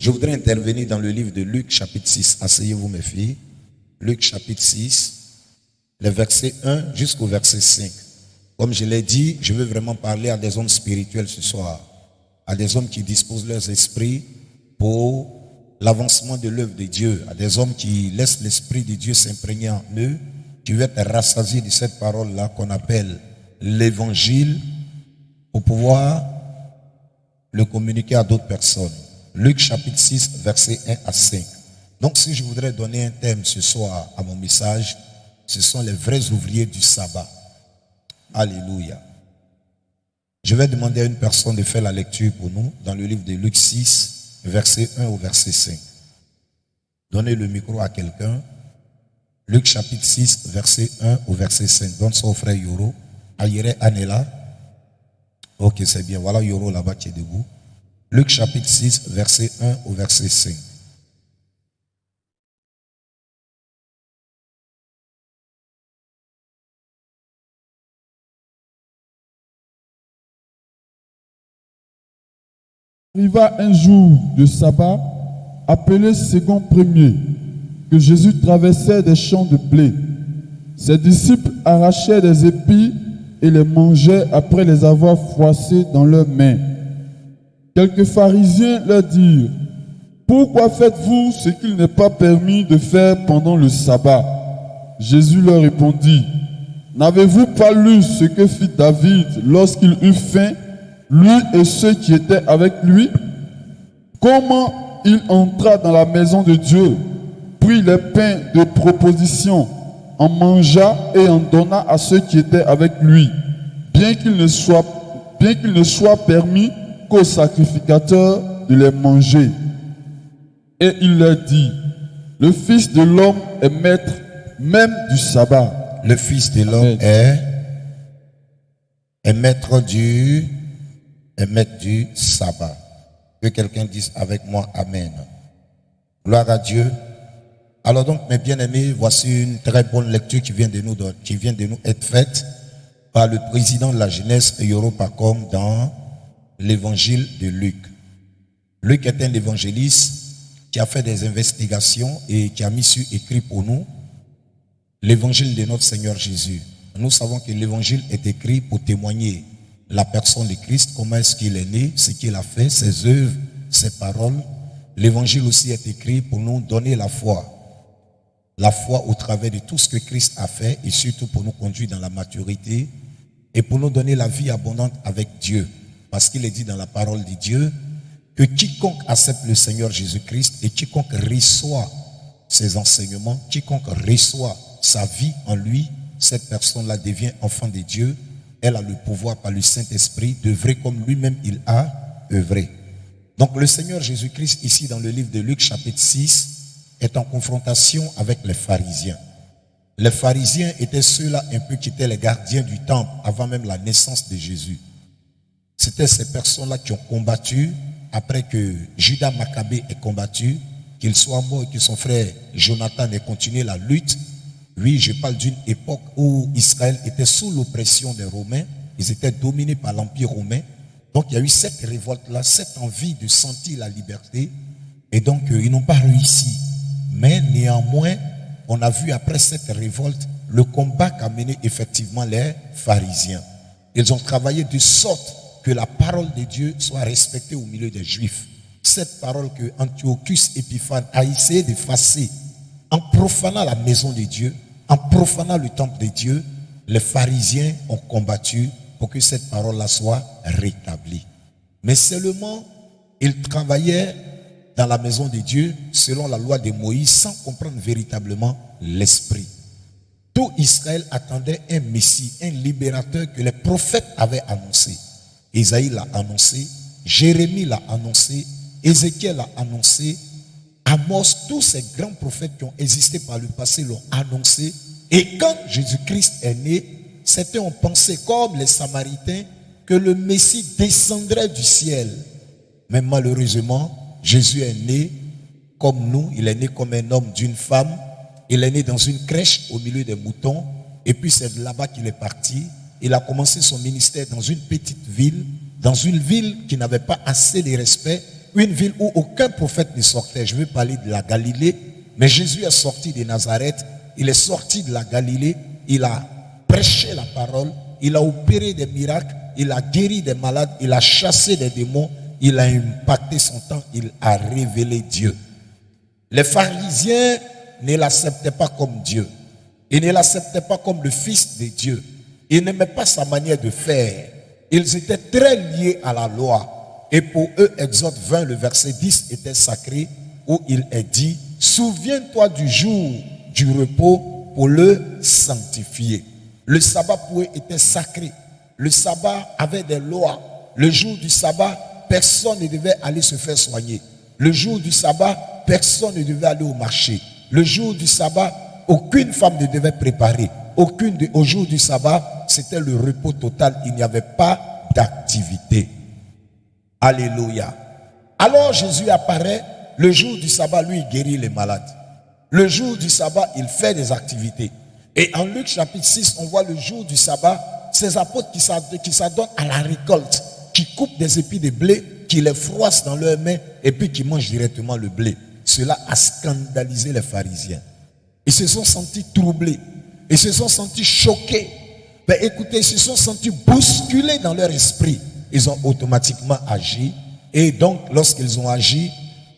Je voudrais intervenir dans le livre de Luc chapitre 6. Asseyez-vous mes filles. Luc chapitre 6, les versets 1 jusqu'au verset 5. Comme je l'ai dit, je veux vraiment parler à des hommes spirituels ce soir. À des hommes qui disposent leurs esprits pour l'avancement de l'œuvre de Dieu. À des hommes qui laissent l'esprit de Dieu s'imprégner en eux, qui veulent être rassasiés de cette parole-là qu'on appelle l'évangile pour pouvoir le communiquer à d'autres personnes. Luc chapitre 6, versets 1 à 5. Donc si je voudrais donner un thème ce soir à mon message, ce sont les vrais ouvriers du sabbat. Alléluia. Je vais demander à une personne de faire la lecture pour nous dans le livre de Luc 6, verset 1 au verset 5. Donnez le micro à quelqu'un. Luc chapitre 6, verset 1 au verset 5. Donne ça au frère Yoro. Ayere Anela. Ok, c'est bien. Voilà Yoro là-bas qui est debout. Luc chapitre 6, verset 1 au verset 5. Arriva un jour de sabbat, appelé second premier, que Jésus traversait des champs de blé. Ses disciples arrachaient des épis et les mangeaient après les avoir froissés dans leurs mains. Quelques pharisiens leur dirent: pourquoi faites-vous ce qu'il n'est pas permis de faire pendant le sabbat? Jésus leur répondit: n'avez-vous pas lu ce que fit David lorsqu'il eut faim, lui et ceux qui étaient avec lui? Comment il entra dans la maison de Dieu, prit les pains de proposition, en mangea et en donna à ceux qui étaient avec lui, bien qu'il ne soit permis qu'aux sacrificateurs de les manger. Et il leur dit: le Fils de l'homme est maître même du sabbat. Le Fils de l'homme est maître du sabbat. Que quelqu'un dise avec moi Amen. Gloire à Dieu. Alors donc, mes bien-aimés, voici une très bonne lecture qui vient de nous être faite par le président de la jeunesse Yoro Pacom dans l'évangile de Luc. Luc est un évangéliste qui a fait des investigations et qui a mis sur écrit pour nous l'évangile de notre Seigneur Jésus. Nous savons que l'évangile est écrit pour témoigner la personne de Christ, comment est-ce qu'il est né, ce qu'il a fait, ses œuvres, ses paroles. L'évangile aussi est écrit pour nous donner la foi au travers de tout ce que Christ a fait et surtout pour nous conduire dans la maturité et pour nous donner la vie abondante avec Dieu. Parce qu'il est dit dans la parole de Dieu que quiconque accepte le Seigneur Jésus-Christ et quiconque reçoit ses enseignements, quiconque reçoit sa vie en lui, cette personne-là devient enfant de Dieu. Elle a le pouvoir par le Saint-Esprit d'œuvrer comme lui-même il a œuvré. Donc le Seigneur Jésus-Christ ici dans le livre de Luc chapitre 6 est en confrontation avec les pharisiens. Les pharisiens étaient ceux-là un peu qui étaient les gardiens du temple avant même la naissance de Jésus. C'était ces personnes-là qui ont combattu après que Judas Maccabée ait combattu, qu'il soit mort et que son frère Jonathan ait continué la lutte. Oui, je parle d'une époque où Israël était sous l'oppression des Romains. Ils étaient dominés par l'Empire romain. Donc, il y a eu cette révolte-là, cette envie de sentir la liberté. Et donc, ils n'ont pas réussi. Mais néanmoins, on a vu après cette révolte, le combat qu'a mené effectivement les pharisiens. Ils ont travaillé de sorte que la parole de Dieu soit respectée au milieu des Juifs. Cette parole que Antiochus Épiphane a essayé d'effacer en profanant la maison de Dieu, en profanant le temple de Dieu, les pharisiens ont combattu pour que cette parole-là soit rétablie. Mais seulement, ils travaillaient dans la maison de Dieu selon la loi de Moïse sans comprendre véritablement l'esprit. Tout Israël attendait un Messie, un libérateur que les prophètes avaient annoncé. Ésaïe l'a annoncé, Jérémie l'a annoncé, Ézéchiel l'a annoncé, Amos, tous ces grands prophètes qui ont existé par le passé l'ont annoncé. Et quand Jésus-Christ est né, certains ont pensé comme les Samaritains que le Messie descendrait du ciel. Mais malheureusement, Jésus est né comme nous, il est né comme un homme d'une femme, il est né dans une crèche au milieu des moutons, et puis c'est de là-bas qu'il est parti. Il a commencé son ministère dans une petite ville, dans une ville qui n'avait pas assez de respect une ville où aucun prophète ne sortait. Je veux parler de la Galilée, mais Jésus est sorti de Nazareth, il est sorti de la Galilée, il a prêché la parole, il a opéré des miracles, il a guéri des malades, il a chassé des démons, il a impacté son temps, il a révélé Dieu. Les pharisiens ne l'acceptaient pas comme Dieu. Ils ne l'acceptaient pas comme le Fils de Dieu. Ils n'aimaient pas sa manière de faire. Ils étaient très liés à la loi. Et pour eux, Exode 20, le verset 10 était sacré, où il est dit, « Souviens-toi du jour du repos pour le sanctifier. » Le sabbat pour eux était sacré. Le sabbat avait des lois. Le jour du sabbat, personne ne devait aller se faire soigner. Le jour du sabbat, personne ne devait aller au marché. Le jour du sabbat, aucune femme ne devait préparer. Au jour du sabbat, c'était le repos total. Il n'y avait pas d'activité. Alléluia. Alors Jésus apparaît. Le jour du sabbat, lui, il guérit les malades. Le jour du sabbat, il fait des activités. Et en Luc chapitre 6, on voit le jour du sabbat, ces apôtres qui s'adonnent à la récolte, qui coupent des épis de blé, qui les froissent dans leurs mains et puis qui mangent directement le blé. Cela a scandalisé les pharisiens. Ils se sont sentis troublés. Ils se sont sentis choqués. Ben écoutez, ils se sont sentis bousculés dans leur esprit. Ils ont automatiquement agi. Et donc, lorsqu'ils ont agi,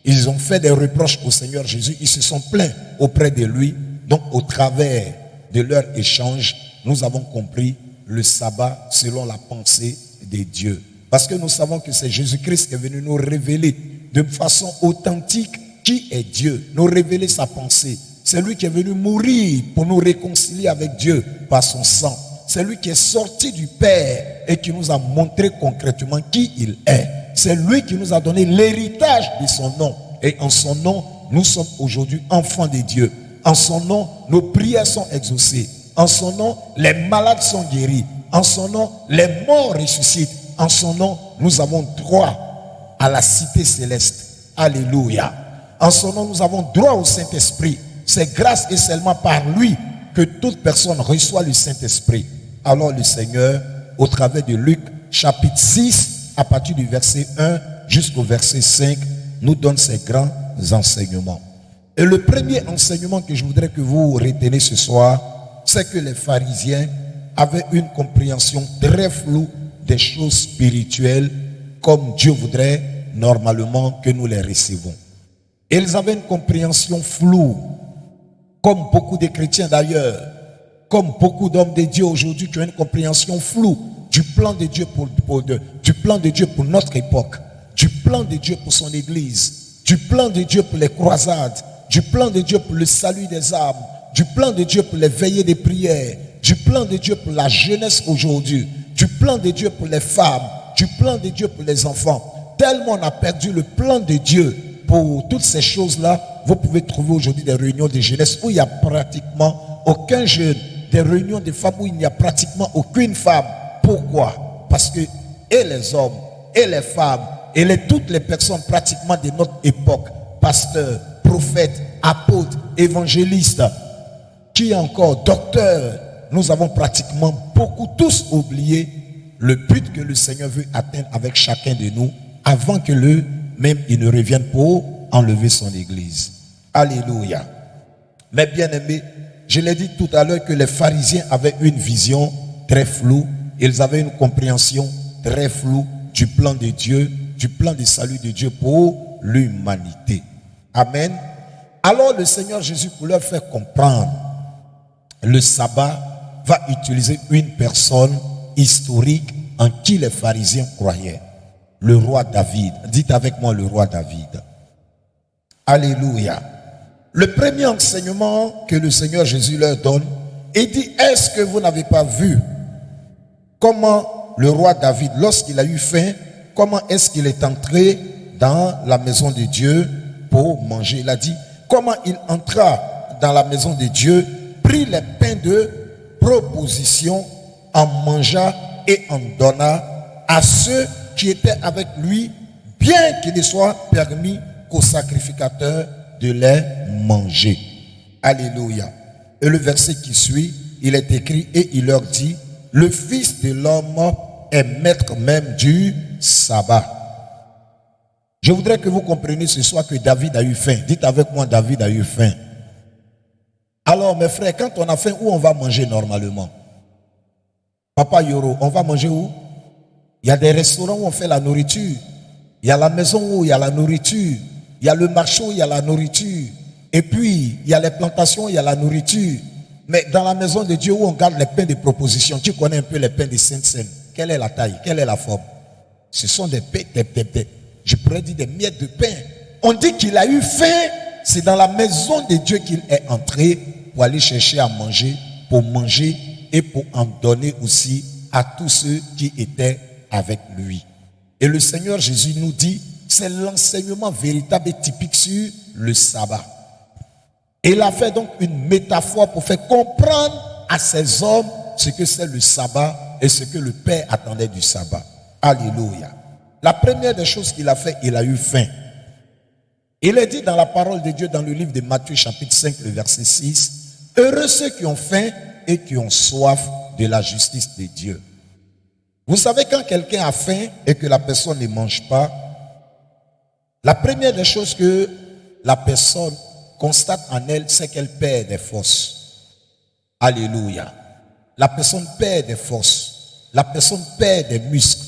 ils ont fait des reproches au Seigneur Jésus. Ils se sont plaints auprès de lui. Donc, au travers de leur échange, nous avons compris le sabbat selon la pensée de Dieu. Parce que nous savons que c'est Jésus-Christ qui est venu nous révéler de façon authentique qui est Dieu, nous révéler sa pensée. C'est lui qui est venu mourir pour nous réconcilier avec Dieu par son sang. C'est lui qui est sorti du Père et qui nous a montré concrètement qui il est. C'est lui qui nous a donné l'héritage de son nom. Et en son nom, nous sommes aujourd'hui enfants de Dieu. En son nom, nos prières sont exaucées. En son nom, les malades sont guéris. En son nom, les morts ressuscitent. En son nom, nous avons droit à la cité céleste. Alléluia. En son nom, nous avons droit au Saint-Esprit. C'est grâce et seulement par lui que toute personne reçoit le Saint-Esprit. Alors le Seigneur, au travers de Luc chapitre 6, à partir du verset 1 jusqu'au verset 5, nous donne ces grands enseignements. Et le premier enseignement que je voudrais que vous reteniez ce soir, c'est que les pharisiens avaient une compréhension très floue des choses spirituelles comme Dieu voudrait normalement que nous les recevons. Ils avaient une compréhension floue, comme beaucoup de chrétiens d'ailleurs, comme beaucoup d'hommes de Dieu aujourd'hui qui ont une compréhension floue du plan de Dieu du plan de Dieu pour notre époque, du plan de Dieu pour son église, du plan de Dieu pour les croisades, du plan de Dieu pour le salut des âmes, du plan de Dieu pour les veillées des prières, du plan de Dieu pour la jeunesse aujourd'hui, du plan de Dieu pour les femmes, du plan de Dieu pour les enfants. Tellement on a perdu le plan de Dieu pour toutes ces choses-là, vous pouvez trouver aujourd'hui des réunions de jeunesse où il n'y a pratiquement aucun jeune, des réunions de femmes où il n'y a pratiquement aucune femme. Pourquoi? Parce que et les hommes, et les femmes, et toutes les personnes pratiquement de notre époque, pasteurs, prophètes, apôtres, évangélistes, qui encore, docteurs, nous avons pratiquement beaucoup tous oublié le but que le Seigneur veut atteindre avec chacun de nous avant que même il ne revienne pour enlever son église. Alléluia. Mais bien aimés, je l'ai dit tout à l'heure que les pharisiens avaient une vision très floue. Ils avaient une compréhension très floue du plan de Dieu, du plan de salut de Dieu pour l'humanité. Amen. Alors le Seigneur Jésus, pour leur faire comprendre le sabbat, va utiliser une personne historique en qui les pharisiens croyaient. Le roi David. Dites avec moi le roi David. Alléluia. Le premier enseignement que le Seigneur Jésus leur donne, il dit, est-ce que vous n'avez pas vu comment le roi David, lorsqu'il a eu faim, comment est-ce qu'il est entré dans la maison de Dieu pour manger? Il a dit, comment il entra dans la maison de Dieu, prit les pains de proposition, en mangea et en donna à ceux qui étaient avec lui, bien qu'il ne soit permis qu'aux sacrificateurs de les manger. Alléluia. Et le verset qui suit, il est écrit, et il leur dit, le Fils de l'homme est maître même du sabbat. Je voudrais que vous compreniez ce soir que David a eu faim. Dites avec moi, David a eu faim. Alors mes frères, quand on a faim, où on va manger normalement? Papa Yoro, on va manger où? Il y a des restaurants où on fait la nourriture. Il y a la maison où il y a la nourriture. Il y a le marché où il y a la nourriture. Et puis, il y a les plantations où il y a la nourriture. Mais dans la maison de Dieu où on garde les pains de proposition, tu connais un peu les pains de Sainte-Seine. Quelle est la taille? Quelle est la forme? Ce sont des pains, je pourrais dire des miettes de pain. On dit qu'il a eu faim. C'est dans la maison de Dieu qu'il est entré pour aller chercher à manger, pour manger et pour en donner aussi à tous ceux qui étaient avec lui. Et le Seigneur Jésus nous dit, c'est l'enseignement véritable et typique sur le sabbat. Et il a fait donc une métaphore pour faire comprendre à ces hommes ce que c'est le sabbat et ce que le Père attendait du sabbat. Alléluia. La première des choses qu'il a fait, il a eu faim. Il est dit dans la parole de Dieu dans le livre de Matthieu chapitre 5, le verset 6, « Heureux ceux qui ont faim et qui ont soif de la justice de Dieu. » Vous savez, quand quelqu'un a faim et que la personne ne mange pas, la première des choses que la personne constate en elle, c'est qu'elle perd des forces. Alléluia. La personne perd des forces. La personne perd des muscles.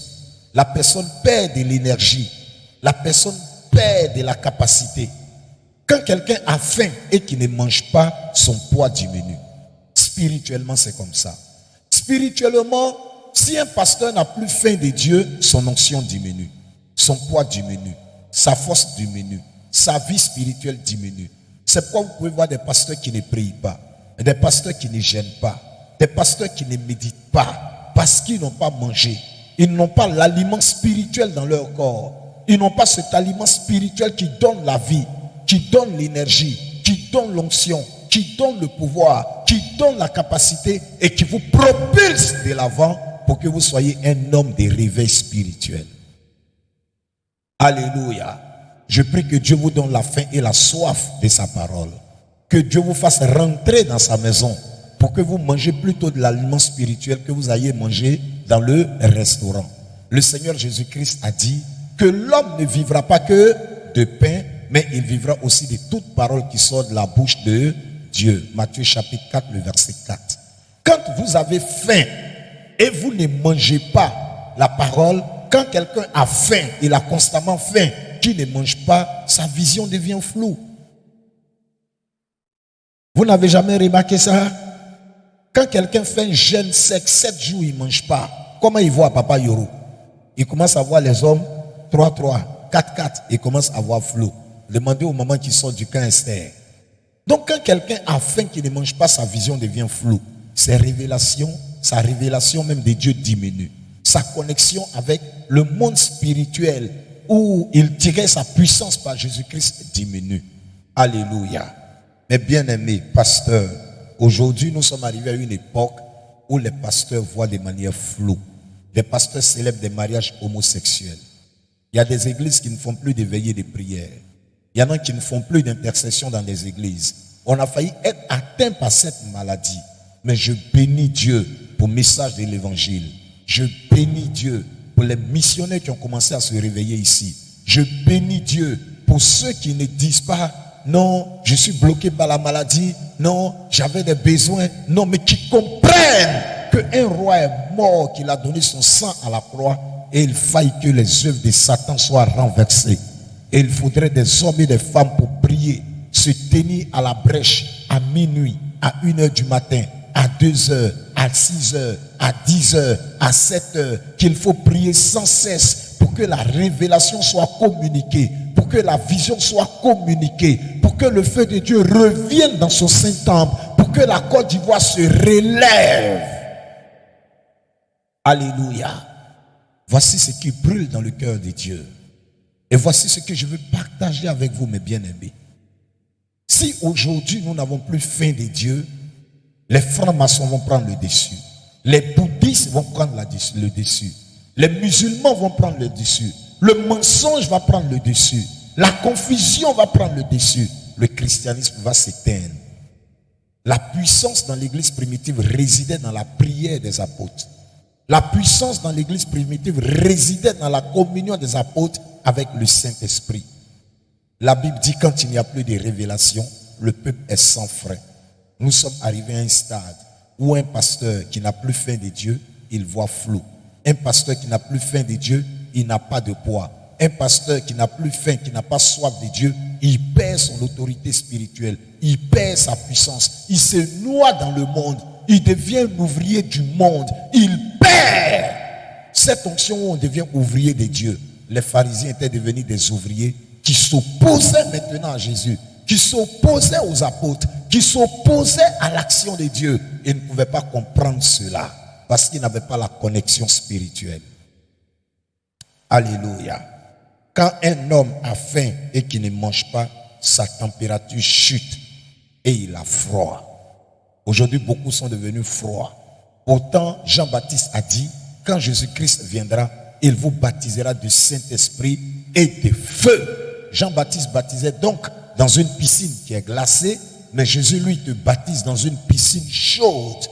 La personne perd de l'énergie. La personne perd de la capacité. Quand quelqu'un a faim et qu'il ne mange pas, son poids diminue. Spirituellement, c'est comme ça. Spirituellement, si un pasteur n'a plus faim de Dieu, son onction diminue. Son poids diminue. Sa force diminue. Sa vie spirituelle diminue. C'est pourquoi vous pouvez voir des pasteurs qui ne prient pas, des pasteurs qui ne gênent pas, des pasteurs qui ne méditent pas, parce qu'ils n'ont pas mangé. Ils n'ont pas l'aliment spirituel dans leur corps. Ils n'ont pas cet aliment spirituel qui donne la vie, qui donne l'énergie, qui donne l'onction, qui donne le pouvoir, qui donne la capacité et qui vous propulse de l'avant pour que vous soyez un homme de réveil spirituel. Alléluia. Je prie que Dieu vous donne la faim et la soif de sa parole. Que Dieu vous fasse rentrer dans sa maison pour que vous mangez plutôt de l'aliment spirituel que vous ayez mangé dans le restaurant. Le Seigneur Jésus-Christ a dit que l'homme ne vivra pas que de pain, mais il vivra aussi de toute parole qui sort de la bouche de Dieu. Matthieu chapitre 4, le verset 4. Quand vous avez faim et vous ne mangez pas la parole, quand quelqu'un a faim, il a constamment faim, qui ne mange pas, sa vision devient floue. Vous n'avez jamais remarqué ça? Quand quelqu'un fait un jeûne sec, 7 jours, il ne mange pas. Comment il voit Papa Yoro? Il commence à voir les hommes 3-3, 4-4. Il commence à voir flou. Demandez aux mamans qui sortent du camp Esther. Donc quand quelqu'un a faim qui ne mange pas, sa vision devient floue. Sa révélation même de Dieu diminue. Sa connexion avec le monde spirituel où il tirait sa puissance par Jésus-Christ diminue. Alléluia. Mes bien-aimés pasteurs, aujourd'hui nous sommes arrivés à une époque où les pasteurs voient de manière floue. Les pasteurs célèbrent des mariages homosexuels. Il y a des églises qui ne font plus de veillées de prière. Il y en a qui ne font plus d'intercession dans les églises. On a failli être atteint par cette maladie. Mais je bénis Dieu pour le message de l'évangile. Je bénis Dieu pour les missionnaires qui ont commencé à se réveiller ici. Je bénis Dieu pour ceux qui ne disent pas non, je suis bloqué par la maladie, non, j'avais des besoins, non, mais qui comprennent qu'un roi est mort, qu'il a donné son sang à la croix et il faille que les œuvres de Satan soient renversées. Et il faudrait des hommes et des femmes pour prier, se tenir à la brèche à minuit, à 1h du matin, à 2h, à 6h, à 10h, à 7h, qu'il faut prier sans cesse pour que la révélation soit communiquée, pour que la vision soit communiquée, pour que le feu de Dieu revienne dans son Saint-Temple, pour que la Côte d'Ivoire se relève. Alléluia. Voici ce qui brûle dans le cœur de Dieu. Et voici ce que je veux partager avec vous, mes bien-aimés. Si aujourd'hui nous n'avons plus faim de Dieu, les francs-maçons vont prendre le dessus. Les bouddhistes vont prendre le dessus. Les musulmans vont prendre le dessus. Le mensonge va prendre le dessus. La confusion va prendre le dessus. Le christianisme va s'éteindre. La puissance dans l'église primitive résidait dans la prière des apôtres. La puissance dans l'église primitive résidait dans la communion des apôtres avec le Saint-Esprit. La Bible dit quand il n'y a plus de révélation, le peuple est sans frein. Nous sommes arrivés à un stade où un pasteur qui n'a plus faim de Dieu, il voit flou. Un pasteur qui n'a plus faim de Dieu, il n'a pas de poids. Un pasteur qui n'a plus faim, qui n'a pas soif de Dieu, il perd son autorité spirituelle, il perd sa puissance, il se noie dans le monde, il devient un ouvrier du monde, il perd cette onction où on devient ouvrier de Dieu. Les pharisiens étaient devenus des ouvriers qui s'opposaient maintenant à Jésus, qui s'opposaient aux apôtres, qui s'opposaient à l'action de Dieu. Ils ne pouvaient pas comprendre cela parce qu'ils n'avaient pas la connexion spirituelle. Alléluia. Quand un homme a faim et qu'il ne mange pas, sa température chute et il a froid. Aujourd'hui, beaucoup sont devenus froids. Pourtant, Jean-Baptiste a dit, quand Jésus-Christ viendra, il vous baptisera du Saint-Esprit et de feu. Jean-Baptiste baptisait donc dans une piscine qui est glacée, mais Jésus, lui, te baptise dans une piscine chaude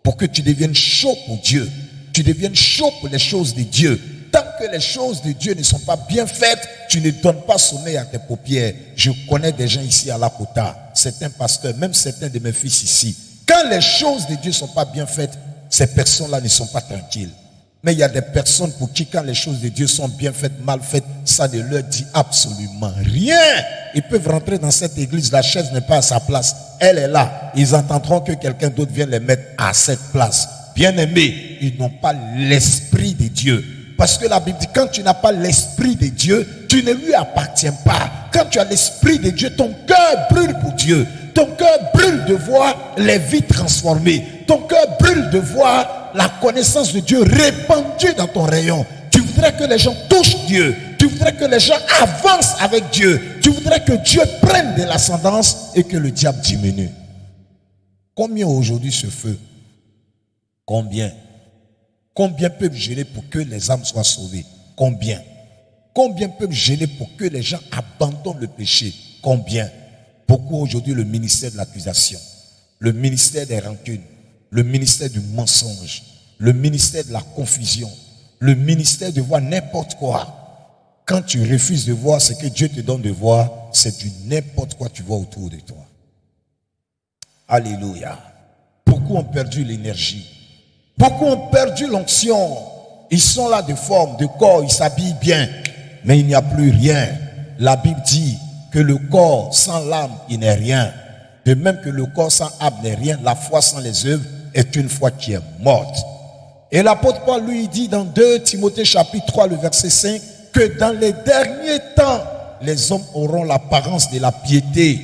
pour que tu deviennes chaud pour Dieu. Tu deviennes chaud pour les choses de Dieu. Tant que les choses de Dieu ne sont pas bien faites, tu ne donnes pas sommeil à tes paupières. Je connais des gens ici à Lakota, certains pasteurs, même certains de mes fils ici. Quand les choses de Dieu ne sont pas bien faites, ces personnes-là ne sont pas tranquilles. Mais il y a des personnes pour qui, quand les choses de Dieu sont bien faites, mal faites, ça ne leur dit absolument rien. Ils peuvent rentrer dans cette église, la chaise n'est pas à sa place, elle est là. Ils entendront que quelqu'un d'autre vient les mettre à cette place. Bien-aimés, ils n'ont pas l'esprit de Dieu. Parce que la Bible dit, quand tu n'as pas l'esprit de Dieu, tu ne lui appartiens pas. Quand tu as l'esprit de Dieu, ton cœur brûle pour Dieu. Ton cœur brûle de voir les vies transformées. Ton cœur brûle de voir la connaissance de Dieu répandue dans ton rayon. Tu voudrais que les gens touchent Dieu. Tu voudrais que les gens avancent avec Dieu. Tu voudrais que Dieu prenne de l'ascendance et que le diable diminue. Combien aujourd'hui ce feu? Combien? Combien peuvent gêner pour que les âmes soient sauvées? Combien? Combien peuvent gêner pour que les gens abandonnent le péché? Combien? Beaucoup aujourd'hui le ministère de l'accusation, le ministère des rancunes, le ministère du mensonge, le ministère de la confusion, le ministère de voir n'importe quoi. Quand tu refuses de voir ce que Dieu te donne de voir, c'est du n'importe quoi que tu vois autour de toi. Alléluia. Beaucoup ont perdu l'énergie. Beaucoup ont perdu l'onction. Ils sont là de forme, de corps, ils s'habillent bien, mais il n'y a plus rien. La Bible dit que le corps sans l'âme, il n'est rien. De même que le corps sans âme n'est rien, la foi sans les œuvres est une foi qui est morte. Et l'apôtre Paul lui dit dans 2 Timothée chapitre 3, le verset 5, que dans les derniers temps, les hommes auront l'apparence de la piété,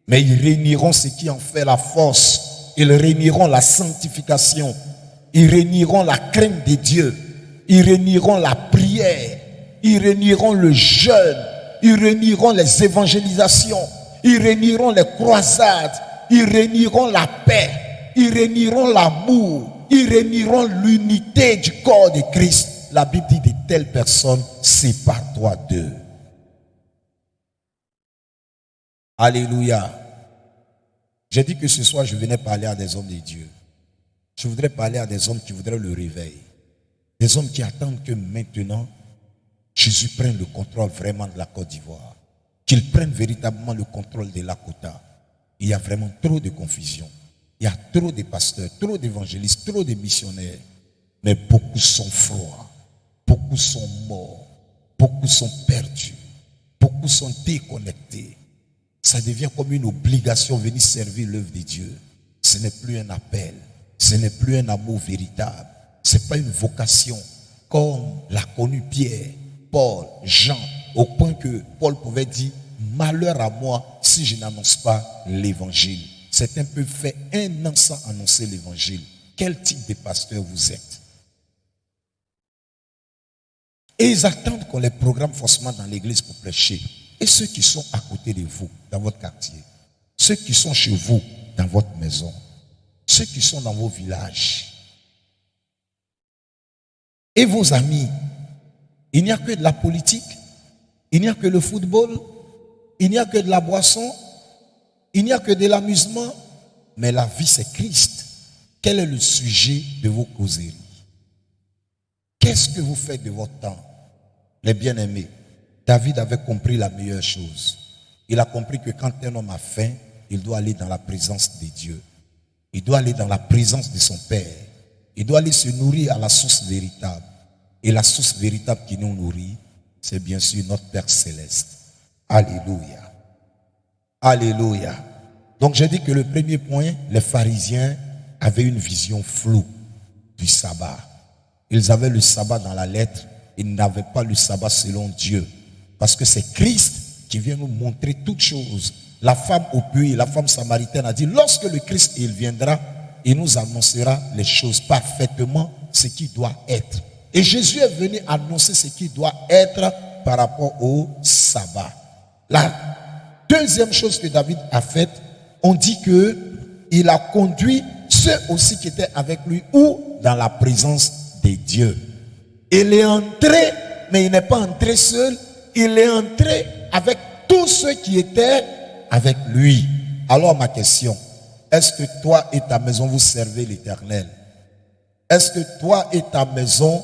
mais ils réuniront ce qui en fait la force. Ils réuniront la sanctification, ils réuniront la crainte de Dieu, ils réuniront la prière, ils réuniront le jeûne, ils réuniront les évangélisations, ils réuniront les croisades, ils réuniront la paix, ils réuniront l'amour, ils réuniront l'unité du corps de Christ. La Bible dit de telles personnes, sépare-toi d'eux. Alléluia. J'ai dit que ce soir, je venais parler à des hommes de Dieu. Je voudrais parler à des hommes qui voudraient le réveil. Des hommes qui attendent que maintenant, Jésus prenne le contrôle vraiment de la Côte d'Ivoire. Qu'il prenne véritablement le contrôle de Lakota. Il y a vraiment trop de confusion. Il y a trop de pasteurs, trop d'évangélistes, trop de missionnaires. Mais beaucoup sont froids. Beaucoup sont morts. Beaucoup sont perdus. Beaucoup sont déconnectés. Ça devient comme une obligation de venir servir l'œuvre de Dieu. Ce n'est plus un appel. Ce n'est plus un amour véritable. Ce n'est pas une vocation comme l'a connu Pierre, Paul, Jean, au point que Paul pouvait dire « Malheur à moi si je n'annonce pas l'évangile ». Certains peuvent faire un an sans annoncer l'évangile. Quel type de pasteur vous êtes? Et ils attendent qu'on les programme forcément dans l'église pour prêcher. Et ceux qui sont à côté de vous, dans votre quartier, ceux qui sont chez vous, dans votre maison, ceux qui sont dans vos villages, et vos amis, il n'y a que de la politique, il n'y a que le football, il n'y a que de la boisson, il n'y a que de l'amusement, mais la vie c'est Christ. Quel est le sujet de vos causeries? qu'est-ce que vous faites de votre temps? Les bien-aimés, David avait compris la meilleure chose. Il a compris que quand un homme a faim, il doit aller dans la présence de Dieu. Il doit aller dans la présence de son Père. Il doit aller se nourrir à la source véritable. Et la source véritable qui nous nourrit, c'est bien sûr notre Père Céleste. Alléluia. Alléluia. Donc j'ai dit que le premier point, les pharisiens avaient une vision floue du sabbat. Ils avaient le sabbat dans la lettre, ils n'avaient pas le sabbat selon Dieu. Parce que c'est Christ qui vient nous montrer toutes choses. La femme au puits, la femme samaritaine a dit, lorsque le Christ il viendra, il nous annoncera les choses parfaitement, ce qui doit être. Et Jésus est venu annoncer ce qui doit être par rapport au sabbat. La deuxième chose que David a faite, on dit que il a conduit ceux aussi qui étaient avec lui ou dans la présence de Dieu. Il est entré, mais il n'est pas entré seul, il est entré avec tous ceux qui étaient avec lui. Alors ma question, est-ce que toi et ta maison vous servez l'Éternel? Est-ce que toi et ta maison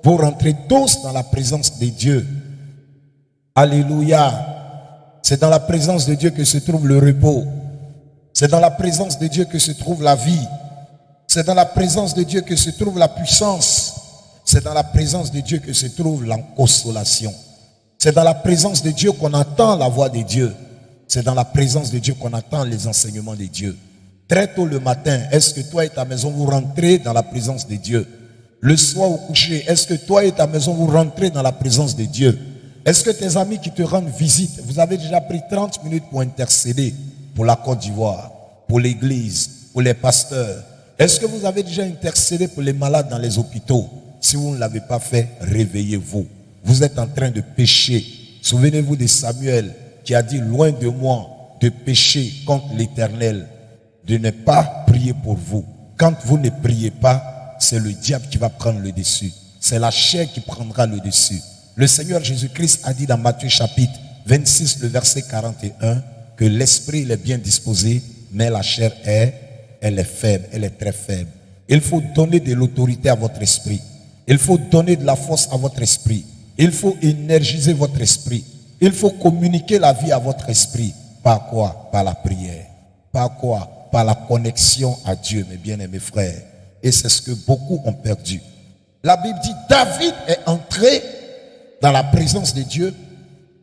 vous rentrez tous dans la présence de Dieu? Alléluia. C'est dans la présence de Dieu que se trouve le repos. C'est dans la présence de Dieu que se trouve la vie. C'est dans la présence de Dieu que se trouve la puissance. C'est dans la présence de Dieu que se trouve la consolation. C'est dans la présence de Dieu qu'on entend la voix de Dieu. C'est dans la présence de Dieu qu'on entend les enseignements de Dieu. Très tôt le matin, est-ce que toi et ta maison vous rentrez dans la présence de Dieu? Le soir au coucher, est-ce que toi et ta maison vous rentrez dans la présence de Dieu? Est-ce que tes amis qui te rendent visite, vous avez déjà pris 30 minutes pour intercéder pour la Côte d'Ivoire, pour l'église, pour les pasteurs? Est-ce que vous avez déjà intercédé pour les malades dans les hôpitaux? Si vous ne l'avez pas fait, réveillez-vous. Vous êtes en train de pécher. Souvenez-vous de Samuel qui a dit, loin de moi de pécher contre l'Éternel, de ne pas prier pour vous. Quand vous ne priez pas, c'est le diable qui va prendre le dessus. C'est la chair qui prendra le dessus. Le Seigneur Jésus-Christ a dit dans Matthieu chapitre 26, le verset 41, que l'esprit il est bien disposé, mais la chair elle est faible, elle est très faible. Il faut donner de l'autorité à votre esprit. Il faut donner de la force à votre esprit. Il faut énergiser votre esprit. Il faut communiquer la vie à votre esprit. Par quoi? Par la prière. Par quoi? Par la connexion à Dieu, mes bien-aimés frères. Et c'est ce que beaucoup ont perdu. La Bible dit, David est entré dans la présence de Dieu,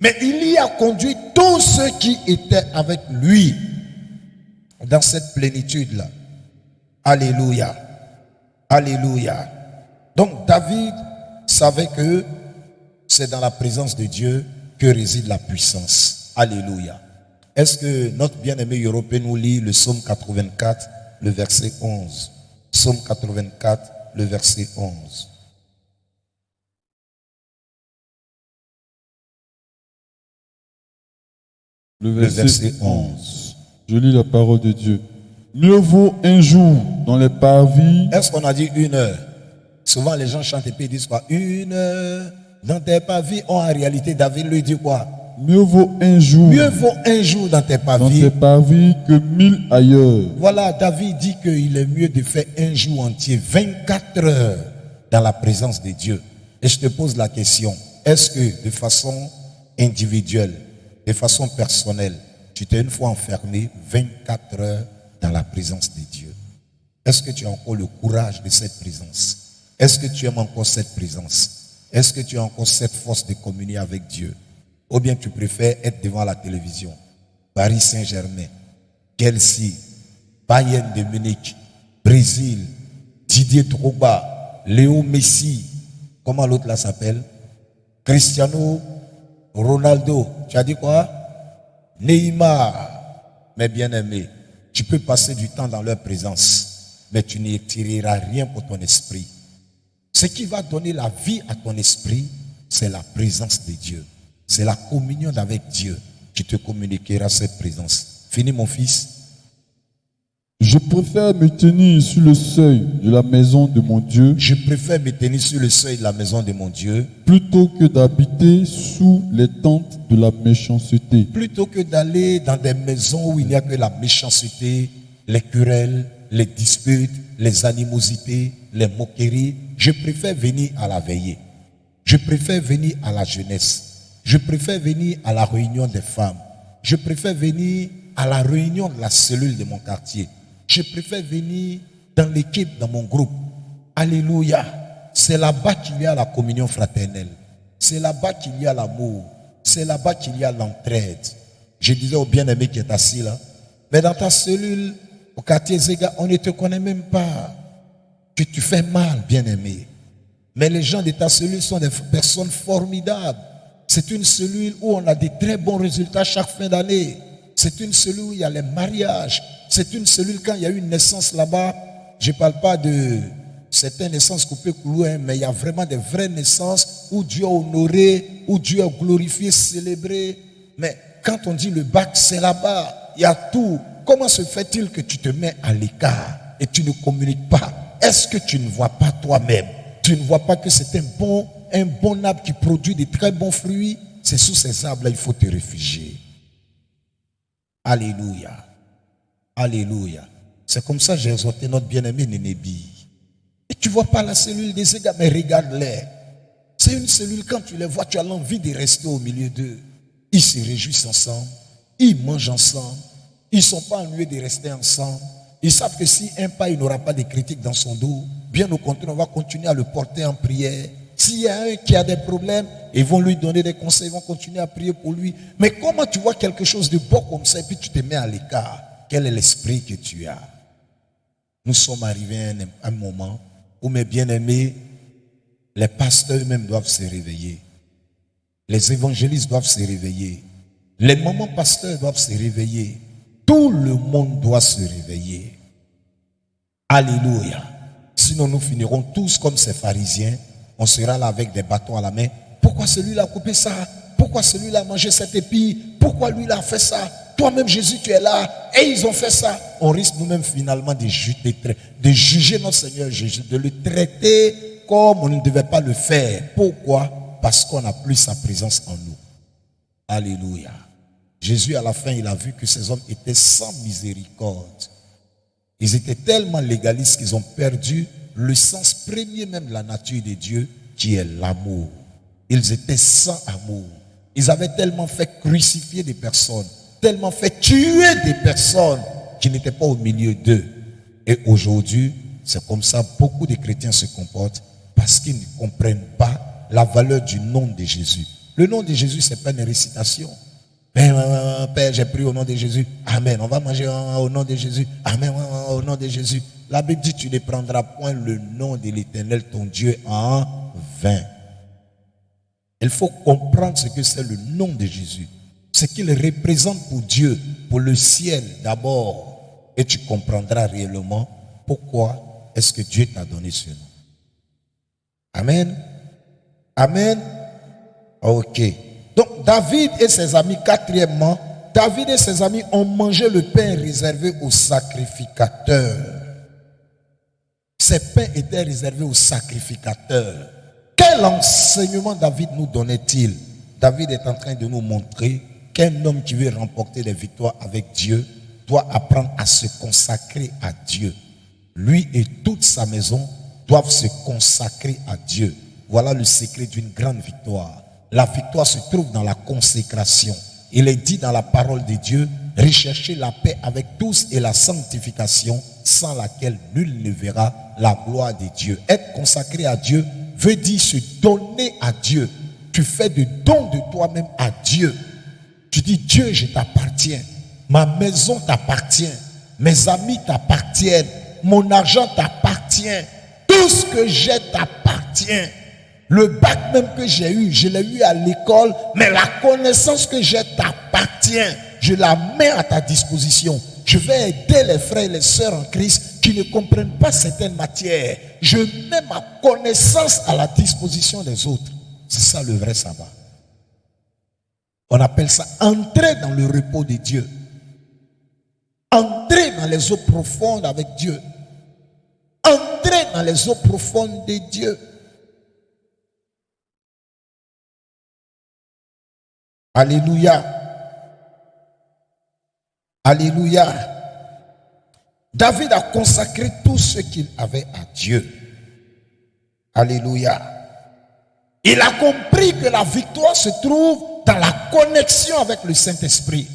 mais il y a conduit tous ceux qui étaient avec lui dans cette plénitude-là. Alléluia. Alléluia. Donc David savait que c'est dans la présence de Dieu que réside la puissance. Alléluia. Est-ce que notre bien-aimé européen nous lit le psaume 84, le verset 11? Psaume 84, le verset 11. Le verset 11. Je lis la parole de Dieu. Mieux vaut un jour dans les parvis. Est-ce qu'on a dit 1 heure? Souvent les gens chantent et puis ils disent quoi? 1 heure dans tes parvis. En réalité, David lui dit quoi? Mieux vaut un jour. Mieux vaut un jour dans tes parvis. Dans tes parvis que 1000 ailleurs. Voilà, David dit qu'il est mieux de faire un jour entier, 24 heures dans la présence de Dieu. Et je te pose la question, est-ce que de façon individuelle, de façon personnelle, tu t'es une fois enfermé 24 heures dans la présence de Dieu? Est-ce que tu as encore le courage de cette présence? Est-ce que tu aimes encore cette présence? Est-ce que tu as encore cette force de communier avec Dieu? Ou bien tu préfères être devant la télévision? Paris Saint-Germain, Chelsea, Bayern de Munich, Brésil, Didier Drogba, Léo Messi, comment l'autre là s'appelle? Cristiano Ronaldo. Tu as dit quoi? Neymar. Mes bien-aimés, tu peux passer du temps dans leur présence, mais tu n'y tireras rien pour ton esprit. Ce qui va donner la vie à ton esprit, c'est la présence de Dieu. C'est la communion avec Dieu qui te communiquera cette présence. Fini mon fils? Je préfère me tenir sur le seuil de la maison de mon Dieu. Je préfère me tenir sur le seuil de la maison de mon Dieu plutôt que d'habiter sous les tentes de la méchanceté. Plutôt que d'aller dans des maisons où il n'y a que la méchanceté, les querelles, les disputes, les animosités, les moqueries. Je préfère venir à la veillée. Je préfère venir à la jeunesse. Je préfère venir à la réunion des femmes. Je préfère venir à la réunion de la cellule de mon quartier. Je préfère venir dans l'équipe, dans mon groupe. Alléluia. C'est là-bas qu'il y a la communion fraternelle. C'est là-bas qu'il y a l'amour. C'est là-bas qu'il y a l'entraide. Je disais au bien-aimé qui est assis là, mais dans ta cellule, au quartier Zéga, on ne te connaît même pas. Que tu fais mal, bien-aimé. Mais les gens de ta cellule sont des personnes formidables. C'est une cellule où on a des très bons résultats chaque fin d'année. C'est une cellule où il y a les mariages. C'est une cellule quand il y a une naissance là-bas. Je ne parle pas de certaines naissances coupées clouées, mais il y a vraiment des vraies naissances où Dieu a honoré, où Dieu a glorifié, célébré. Mais quand on dit le bac, c'est là-bas. Il y a tout. Comment se fait-il que tu te mets à l'écart et tu ne communiques pas? Est-ce que tu ne vois pas toi-même? Tu ne vois pas que c'est un bon arbre qui produit de très bons fruits? C'est sous ces arbres-là il faut te réfugier. Alléluia. Alléluia. C'est comme ça que j'ai exhorté notre bien-aimé Nénébi. Et tu ne vois pas la cellule des Zéga, mais regarde-les. C'est une cellule, quand tu les vois, tu as l'envie de rester au milieu d'eux. Ils se réjouissent ensemble. Ils mangent ensemble. Ils ne sont pas ennuyés de rester ensemble. Ils savent que si un pas, il n'aura pas de critiques dans son dos. Bien au contraire, on va continuer à le porter en prière. S'il y a un qui a des problèmes, ils vont lui donner des conseils, ils vont continuer à prier pour lui. Mais comment tu vois quelque chose de beau comme ça et puis tu te mets à l'écart? Quel est l'esprit que tu as? Nous sommes arrivés à un moment où, mes bien-aimés, les pasteurs eux-mêmes doivent se réveiller. Les évangélistes doivent se réveiller. Les mamans pasteurs doivent se réveiller. Tout le monde doit se réveiller. Alléluia. Sinon nous finirons tous comme ces pharisiens. On sera là avec des bâtons à la main. Pourquoi celui-là a coupé ça? Pourquoi celui-là a mangé cet épi? Pourquoi lui-là a fait ça? Toi-même Jésus tu es là et ils ont fait ça. On risque nous-mêmes finalement de juger notre Seigneur Jésus, de le traiter comme on ne devait pas le faire. Pourquoi? Parce qu'on n'a plus sa présence en nous. Alléluia. Jésus à la fin il a vu que ces hommes étaient sans miséricorde. Ils étaient tellement légalistes qu'ils ont perdu le sens premier même de la nature de Dieu qui est l'amour. Ils étaient sans amour. Ils avaient tellement fait crucifier des personnes, tellement fait tuer des personnes qui n'étaient pas au milieu d'eux. Et aujourd'hui, c'est comme ça beaucoup de chrétiens se comportent parce qu'ils ne comprennent pas la valeur du nom de Jésus. Le nom de Jésus, ce n'est pas une récitation. Père, j'ai prié au nom de Jésus. Amen. On va manger au nom de Jésus. Amen. Au nom de Jésus. La Bible dit, tu ne prendras point le nom de l'Éternel, ton Dieu, en vain. Il faut comprendre ce que c'est le nom de Jésus. Ce qu'il représente pour Dieu, pour le ciel d'abord. Et tu comprendras réellement pourquoi est-ce que Dieu t'a donné ce nom. Amen. Amen. Ok. Donc David et ses amis, quatrièmement, David et ses amis ont mangé le pain réservé aux sacrificateurs. Ces pains étaient réservés aux sacrificateurs. Quel enseignement David nous donnait-il? David est en train de nous montrer qu'un homme qui veut remporter des victoires avec Dieu doit apprendre à se consacrer à Dieu. Lui et toute sa maison doivent se consacrer à Dieu. Voilà le secret d'une grande victoire. La victoire se trouve dans la consécration. Il est dit dans la parole de Dieu, recherchez la paix avec tous et la sanctification, sans laquelle nul ne verra la gloire de Dieu. Être consacré à Dieu veut dire se donner à Dieu. Tu fais de dons de toi-même à Dieu. Tu dis, Dieu, je t'appartiens. Ma maison t'appartient. Mes amis t'appartiennent. Mon argent t'appartient. Tout ce que j'ai t'appartient. Le bac même que j'ai eu, je l'ai eu à l'école, mais la connaissance que j'ai t'appartient. Je la mets à ta disposition. Je vais aider les frères et les sœurs en Christ qui ne comprennent pas certaines matières. Je mets ma connaissance à la disposition des autres. C'est ça le vrai sabbat. On appelle ça entrer dans le repos de Dieu. Entrer dans les eaux profondes avec Dieu. Entrer dans les eaux profondes de Dieu. Alléluia. Alléluia. David a consacré tout tout ce qu'il avait à Dieu. Alléluia. Il a compris que la victoire se trouve dans la connexion avec le Saint-Esprit.